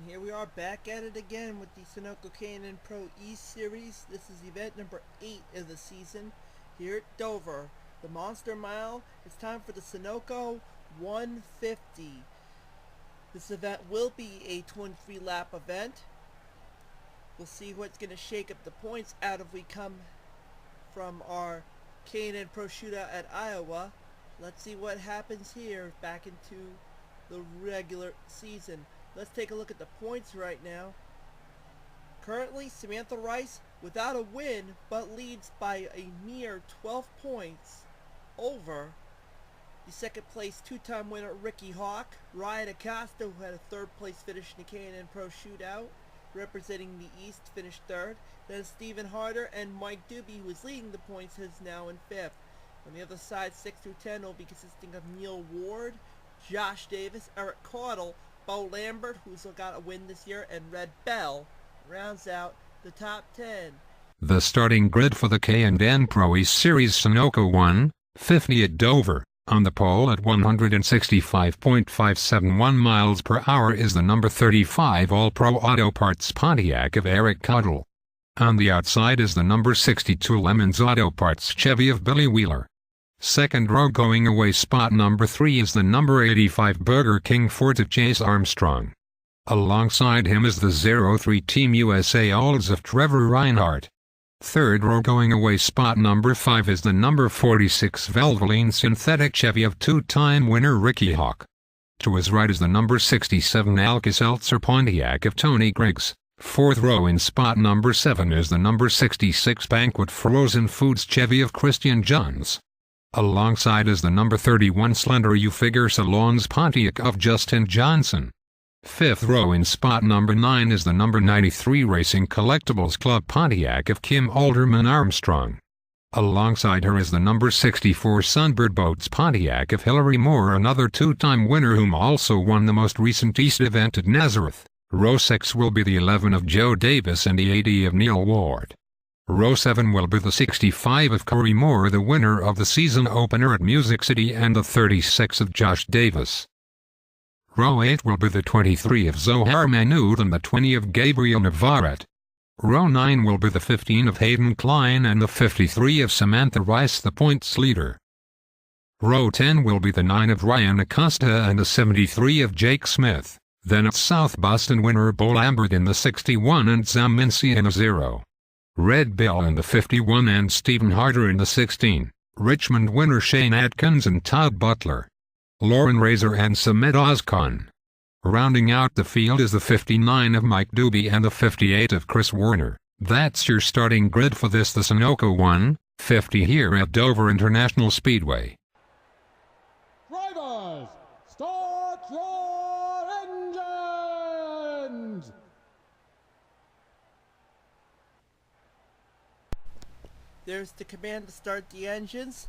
Here we are back at it again with the Sunoco K&N Pro E-Series. This is event number 8 of the season here at Dover. The Monster Mile. It's time for the Sunoco 150. This event will be a 23 lap event. We'll see what's going to shake up the points out if we come from our K&N Pro shootout at Iowa. Let's see what happens here back into the regular season. Let's take a look at the points right now. Currently, Samantha Rice without a win, but leads by a mere 12 points over the second place two-time winner Ricky Hawk. Ryan Acosta, who had a third place finish in the K&N Pro shootout, representing the East, finished third. Then Stephen Harder and Mike Doobie, who is leading the points, is now in fifth. On the other side, 6 through 10 will be consisting of Neil Ward, Josh Davis, Eric Caudle, Bo Lambert, who's got a win this year, and Red Bell rounds out the top 10. The starting grid for the K&N Pro E-Series Sunoco 150 at Dover. On the pole at 165.571 miles per hour is the number 35 All-Pro Auto Parts Pontiac of Eric Caudle. On the outside is the number 62 Lemons Auto Parts Chevy of Billy Wheeler. Second row going away spot number 3 is the number 85 Burger King Ford of Chase Armstrong. Alongside him is the 03 Team USA Olds of Trevor Reinhardt. Third row going away spot number 5 is the number 46 Valvoline Synthetic Chevy of two-time winner Ricky Hawk. To his right is the number 67 Alka-Seltzer Pontiac of Tony Griggs. Fourth row in spot number 7 is the number 66 Banquet Frozen Foods Chevy of Christian Johns. Alongside is the number 31 Slender U Figure Salons Pontiac of Justin Johnson. Fifth row in spot number 9 is the number 93 Racing Collectibles Club Pontiac of Kim Alderman Armstrong. Alongside her is the number 64 Sunbird Boats Pontiac of Hillary Moore, another two-time winner whom also won the most recent East event at Nazareth. Row 6 will be the 11 of Joe Davis and the 80 of Neil Ward. Row 7 will be the 65 of Corey Moore, the winner of the season opener at Music City, and the 36 of Josh Davis. Row 8 will be the 23 of Zohar Manood and the 20 of Gabriel Navarrete. Row 9 will be the 15 of Hayden Klein and the 53 of Samantha Rice, the points leader. Row 10 will be the 9 of Ryan Acosta and the 73 of Jake Smith. Then it's South Boston winner Bo Lambert in the 61 and Zam Mincy in the 0. Red Bell in the 51 and Stephen Harder in the 16. Richmond winner Shane Atkins and Todd Butler. Lauren Razor and Samet Ozcon. Rounding out the field is the 59 of Mike Doobie and the 58 of Chris Warner. That's your starting grid for the Sunoco 150 here at Dover International Speedway. Drivers, start your engines! There's the command to start the engines,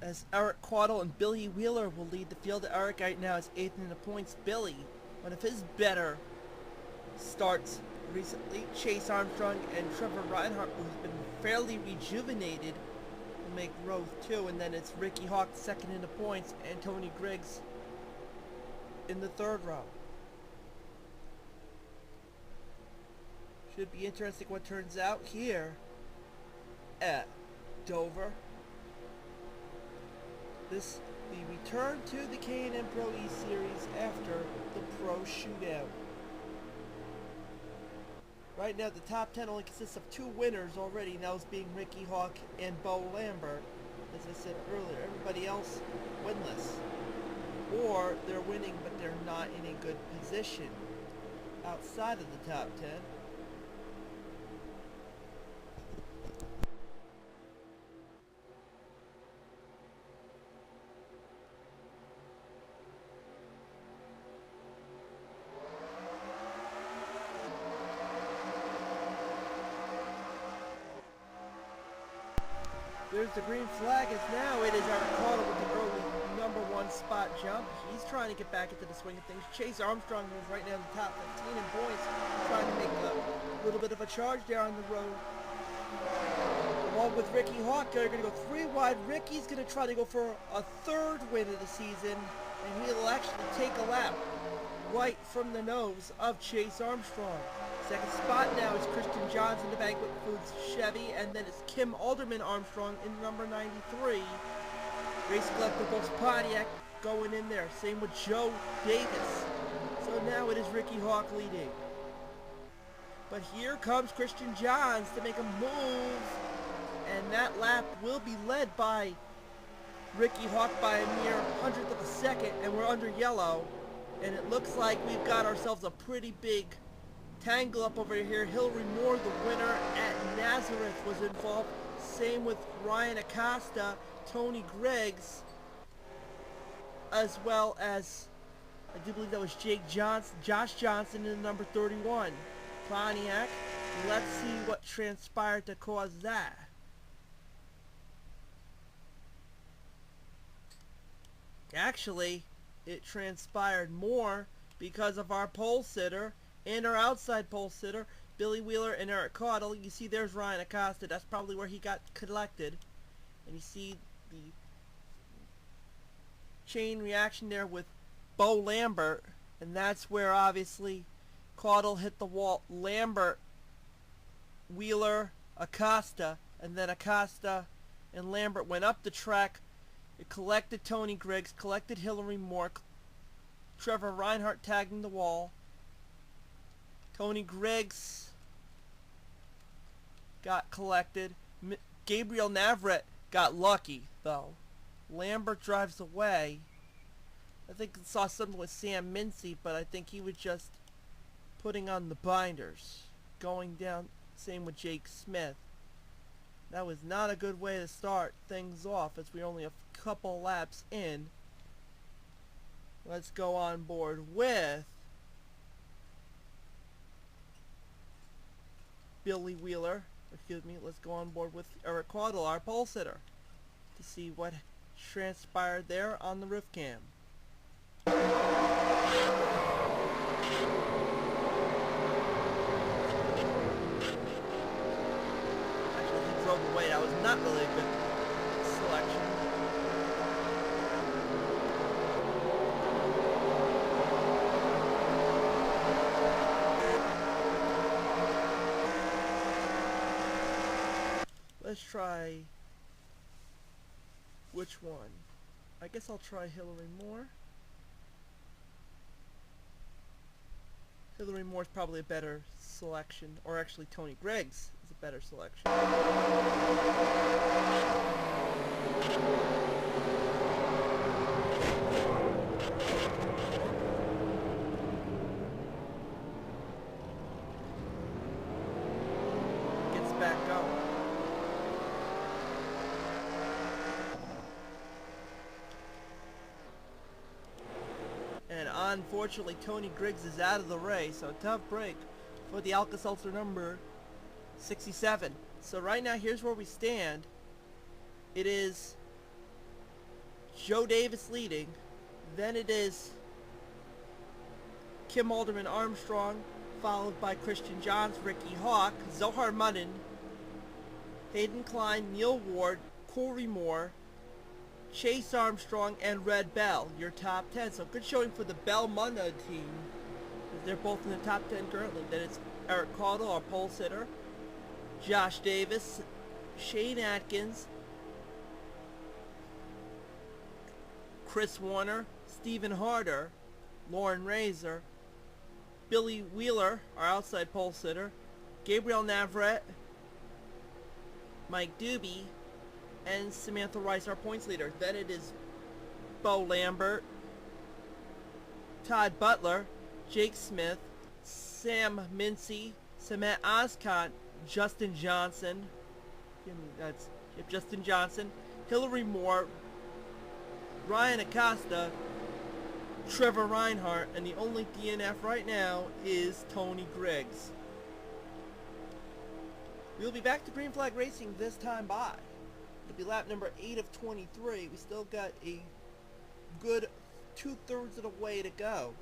as Eric Caudle and Billy Wheeler will lead the field. Eric right now is 8th in the points. Billy, one of his better starts recently. Chase Armstrong and Trevor Reinhardt, who's been fairly rejuvenated, will make row 2, and then it's Ricky Hawk second in the points and Tony Griggs in the third row. Should be interesting what turns out here at Dover. The return to the K&N Pro E-Series after the Pro Shootout. Right now the top 10 only consists of 2 winners already, and those being Ricky Hawk and Bo Lambert. As I said earlier, everybody else winless. Or they're winning but they're not in a good position outside of the top 10. There's the green flag, as now it is Eric Caudle with the early number 1 spot jump. He's trying to get back into the swing of things. Chase Armstrong, who's right now in the top 15 in points, trying to make a little bit of a charge down the road. Along with Ricky Hawk, they're going to go 3 wide. Ricky's going to try to go for a 3rd win of the season, and he'll actually take a lap. right from the nose of Chase Armstrong. Second spot now is Christian Johns in the Banquet Foods Chevy, and then it's Kim Alderman Armstrong in number 93. Race Collectibles Pontiac going in there. Same with Joe Davis. So now it is Ricky Hawk leading. But here comes Christian Johns to make a move. And that lap will be led by Ricky Hawk by a mere 100th of a second. And we're under yellow. And it looks like we've got ourselves a pretty big tangle up over here. Hillary Moore, the winner at Nazareth, was involved. Same with Ryan Acosta, Tony Griggs, as well as, I do believe that was Josh Johnson in number 31. Pontiac. Let's see what transpired to cause that. Actually, it transpired more because of our pole sitter and our outside pole sitter, Billy Wheeler and Eric Caudle. You see there's Ryan Acosta. That's probably where he got collected. And you see the chain reaction there with Bo Lambert. And that's where obviously Caudle hit the wall. Lambert, Wheeler, Acosta. And then Acosta and Lambert went up the track. It collected Tony Griggs, collected Hillary Moore. Trevor Reinhardt tagging the wall. Tony Griggs got collected. Gabriel Navarrete got lucky, though. Lambert drives away. I think I saw something with Sam Mincy, but I think he was just putting on the binders. Going down, same with Jake Smith. That was not a good way to start things off, as we're only a couple laps in. Let's go on board with Billy Wheeler. Excuse me, let's go on board with Eric Caudle, our pole sitter, to see what transpired there on the roof cam. Actually, he drove away. That was not really a good selection. Let's try, which one? I guess I'll try Hillary Moore. Hillary Moore's probably a better selection, or actually Tony Griggs is a better selection. Gets back up. And unfortunately, Tony Griggs is out of the race, so tough break for the Alka-Seltzer number 67. So right now, here's where we stand. It is Joe Davis leading. Then it is Kim Alderman Armstrong, followed by Christian Johns, Ricky Hawk, Zohar Mudden, Hayden Klein, Neil Ward, Corey Moore, Chase Armstrong, and Red Bell, your top 10. So good showing for the Belmunda team. They're both in the top 10 currently. Then it's Eric Caudle, our pole sitter, Josh Davis, Shane Atkins, Chris Warner, Stephen Harder, Lauren Razor, Billy Wheeler, our outside pole sitter, Gabriel Navarrete, Mike Doobie, and Samantha Rice, our points leader. Then it is Bo Lambert, Todd Butler, Jake Smith, Sam Mincy, Samet Oscott, Justin Johnson, Justin Johnson, Hillary Moore, Ryan Acosta, Trevor Reinhardt, and the only DNF right now is Tony Griggs. We'll be back to Green Flag Racing this time by. It'll be lap number 8 of 23. We still got a good 2/3 of the way to go.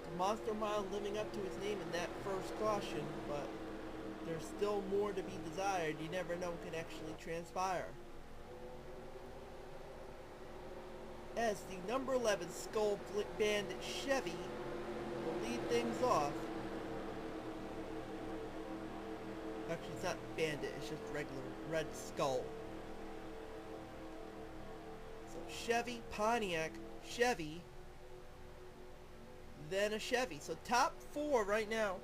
The Monster Mile living up to its name in that first caution, but there's still more to be desired. You never know what can actually transpire. as the number 11 Skull Bandit Chevy will lead things off. Actually, it's not Bandit, it's just regular Red Skull. So Chevy, Pontiac, Chevy, then a Chevy. So top 4 right now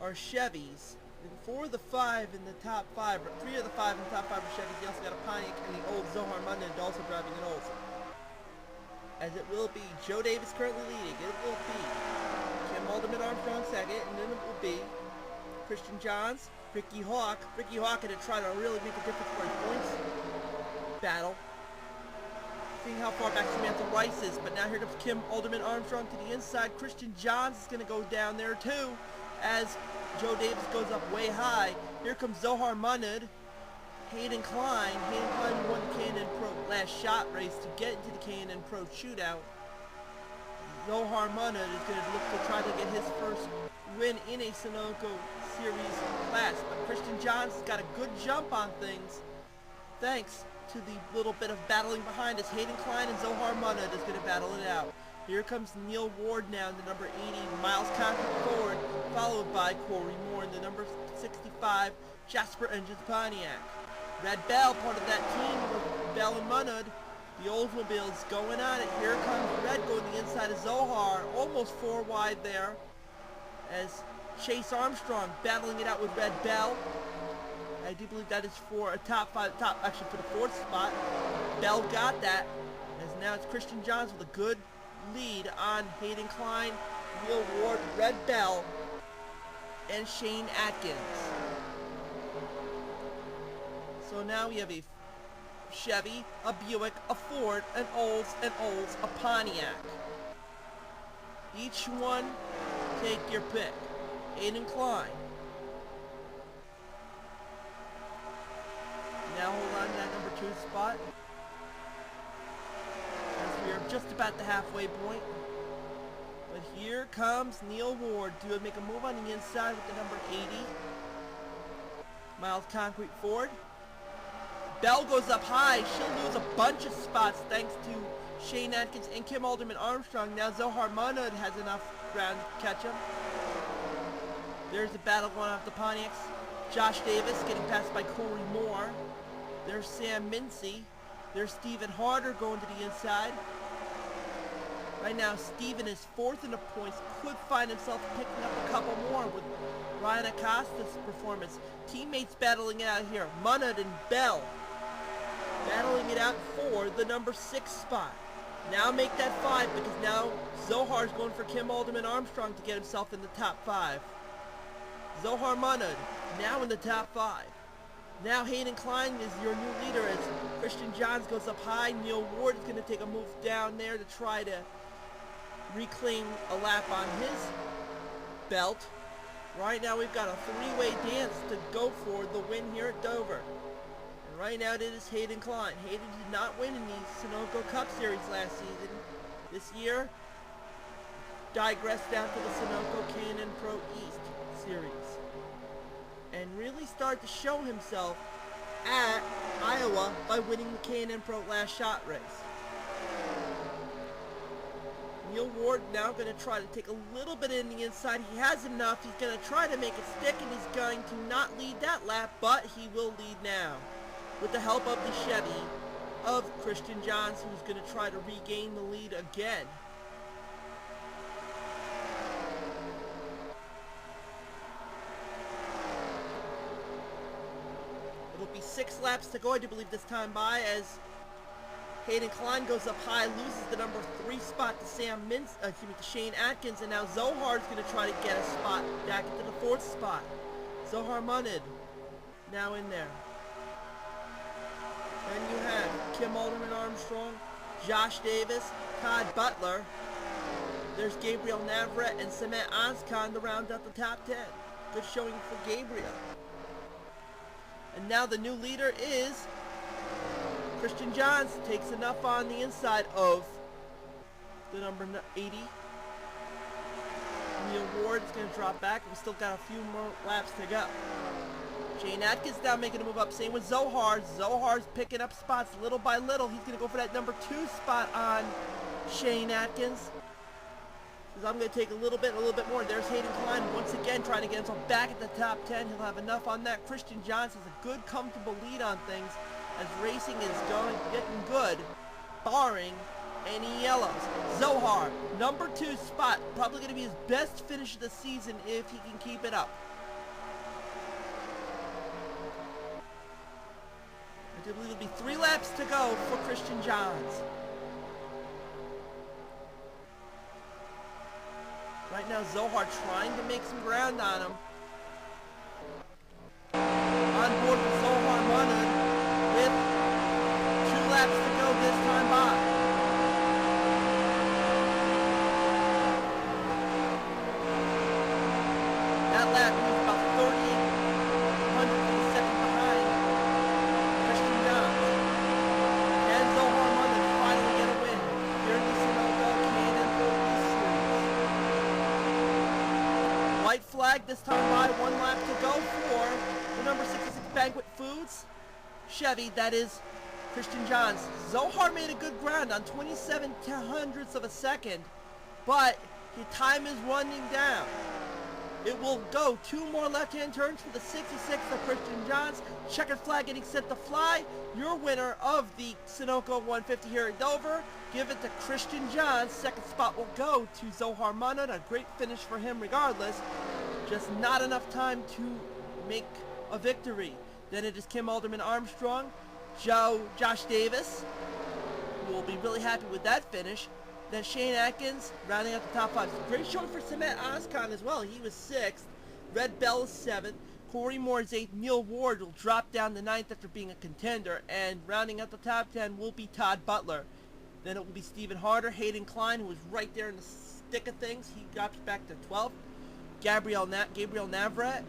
are Chevys. And 4 of the 5 in the top 5, or 3 of the 5 in the top 5 are Chevys. You also got a Pontiac and the old Zohar Mundin also driving an old. As it will be Joe Davis currently leading. It will be Kim Alderman Armstrong second, and then it will be Christian Johns, Ricky Hawk. Ricky Hawk had to try to really make a difference for his points battle. Seeing how far back Samantha Rice is, but now here comes Kim Alderman Armstrong to the inside. Christian Johns is going to go down there too, as Joe Davis goes up way high. Here comes Zohar Mundin, Hayden Klein. Hayden Klein won the K&N Pro last shot race to get into the K&N Pro shootout. Zohar Mundin is going to look to try to get his first win in a Sunoco Series class, but Christian Johns has got a good jump on things thanks to the little bit of battling behind us. Hayden Klein and Zohar Mundin is going to battle it out. Here comes Neil Ward now in the number 80, Miles Conklin Ford, followed by Corey Moore in the number 65, Jasper Engines Pontiac. Red Bell, part of that team with Bell and Mundin. The Oldsmobiles going on it. Here comes Red going the inside of Zohar, almost 4 wide there, as Chase Armstrong battling it out with Red Bell. I do believe that is for a actually for the 4th spot. Bell got that, as now it's Christian Johns with a good lead on Hayden Klein, Neil Ward, Red Bell, and Shane Atkins. So now we have a Chevy, a Buick, a Ford, an Olds, a Pontiac. Each one, take your pick. Hayden Klein. Now hold on to that number 2 spot, as we are just about the halfway point. But here comes Neil Ward to make a move on the inside with the number 80. Miles Concrete Ford. Bell goes up high. She'll lose a bunch of spots thanks to Shane Atkins and Kim Alderman Armstrong. Now Zohar Mundin has enough ground to catch him. There's the battle going off the Pontiacs. Josh Davis getting passed by Corey Moore. There's Sam Mincy. There's Stephen Harder going to the inside. Right now, Stephen is 4th in the points. Could find himself picking up a couple more with Ryan Acosta's performance. Teammates battling it out here. Mundin and Bell battling it out for the number 6 spot. Now make that 5, because now Zohar's going for Kim Alderman Armstrong to get himself in the top 5. Zohar Mundin now in the top 5. Now Hayden Klein is your new leader as Christian Johns goes up high. Neil Ward is going to take a move down there to try to reclaim a lap on his belt. Right now we've got a 3-way dance to go for the win here at Dover. And right now it is Hayden Klein. Hayden did not win in the Sunoco Cup Series last season. This year, digressed down to the Sunoco K&N Pro East Series. And really start to show himself at Iowa by winning the K&N Pro last shot race. Neil Ward now going to try to take a little bit in the inside. He has enough. He's going to try to make it stick, and he's going to not lead that lap, but he will lead now with the help of the Chevy of Christian Johns, who's going to try to regain the lead again. It'll be 6 laps to go, I do believe, this time by, as Hayden Klein goes up high, loses the number 3 spot to to Shane Atkins, and now Zohar's going to try to get a spot back into the 4th spot. Zohar Mundin now in there. Then you have Kim Alderman Armstrong, Josh Davis, Todd Butler. There's Gabriel Navarrete and Samet Onscon to round out the top 10. Good showing for Gabriel. And now the new leader is Christian Johns. Takes enough on the inside of the number 80. Neil Ward is going to drop back. We still got a few more laps to go. Shane Atkins now making a move up. Same with Zohar. Zohar's picking up spots little by little. He's going to go for that number 2 spot on Shane Atkins. Says, I'm going to take a little bit more. There's Hayden Klein once again trying to get himself back at the top 10. He'll have enough on that. Christian Johnson has a good, comfortable lead on things as racing is getting good, barring any yellows. Zohar, number 2 spot. Probably going to be his best finish of the season if he can keep it up. I do believe it'll be 3 laps to go for Christian Johns. Right now, Zohar trying to make some ground on him. On board with Zohar Munnan with 2 laps to go this time by. That lap was about 3,800 of a second behind Christian Johns. And Zohar Munnan finally get a win here in the Sunoco K&N Pro Series. White flag this time by, 1 lap to go for the number 66 Banquet Foods Chevy, that is Christian Johns. Zohar made a good ground on 27/100ths of a second, but his time is running down. It will go 2 more left-hand turns for the 66 of Christian Johns. Checkered flag getting set to fly. Your winner of the Sunoco 150 here at Dover. Give it to Christian Johns. Second spot will go to Zohar Munnan. A great finish for him regardless. Just not enough time to make a victory. Then it is Kim Alderman Armstrong, Josh Davis, who will be really happy with that finish. Then Shane Atkins rounding out the top 5. Great showing for Samet Ozkan as well. He was 6th. Red Bell is 7th. Corey Moore is 8th. Neil Ward will drop down to 9th after being a contender. And rounding out the top 10 will be Todd Butler. Then it will be Stephen Harder, Hayden Klein, who was right there in the thick of things. He drops back to 12th. Gabriel Navrat.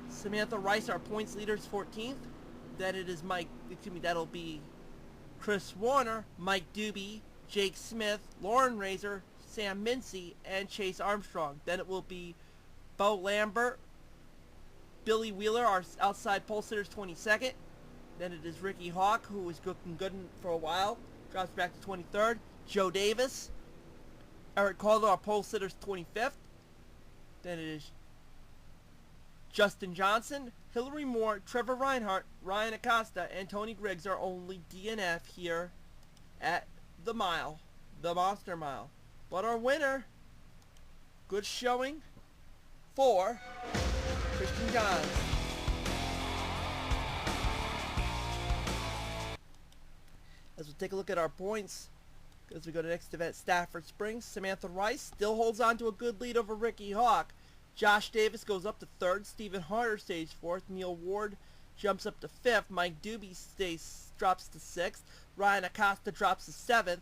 Samantha Rice, our points leaders, 14th. Then it is that'll be Chris Warner, Mike Doobie, Jake Smith, Lauren Razor, Sam Mincy, and Chase Armstrong. Then it will be Bo Lambert, Billy Wheeler, our outside pole sitters, 22nd. Then it is Ricky Hawk, who was looking good for a while, drops back to 23rd. Joe Davis, Eric Calder, our pole sitters, 25th. Then it is Justin Johnson, Hillary Moore, Trevor Reinhardt, Ryan Acosta, and Tony Griggs are only DNF here at the mile, the Monster Mile. But our winner, good showing for Christian Johns. As we take a look at our points, as we go to the next event, Stafford Springs, Samantha Rice still holds on to a good lead over Ricky Hawk. Josh Davis goes up to 3rd. Stephen Harder stays 4th. Neil Ward jumps up to 5th. Mike Doobie drops to 6th. Ryan Acosta drops to 7th.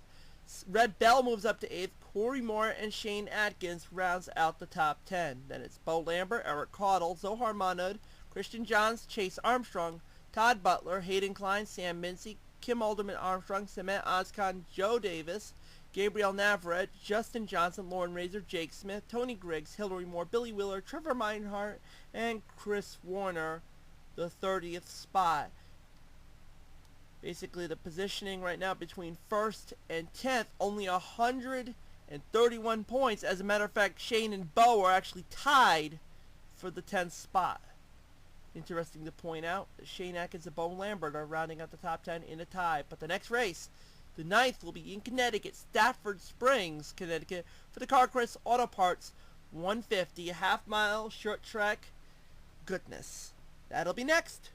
Red Bell moves up to 8th. Corey Moore and Shane Atkins rounds out the top 10. Then it's Bo Lambert, Eric Caudle, Zohar Munnan, Christian Johns, Chase Armstrong, Todd Butler, Hayden Klein, Sam Mincy, Kim Alderman Armstrong, Samet Ozkan, Joe Davis, Gabriel Navrat, Justin Johnson, Lauren Razor, Jake Smith, Tony Griggs, Hillary Moore, Billy Wheeler, Trevor Reinhardt, and Chris Warner, the 30th spot. Basically, the positioning right now between 1st and 10th, only 131 points. As a matter of fact, Shane and Bo are actually tied for the 10th spot. Interesting to point out that Shane Atkins and Bo Lambert are rounding out the top 10 in a tie. But the next race, the 9th, will be in Connecticut, Stafford Springs, Connecticut, for the CarQuest Auto Parts 150, a half-mile short track goodness. That'll be next.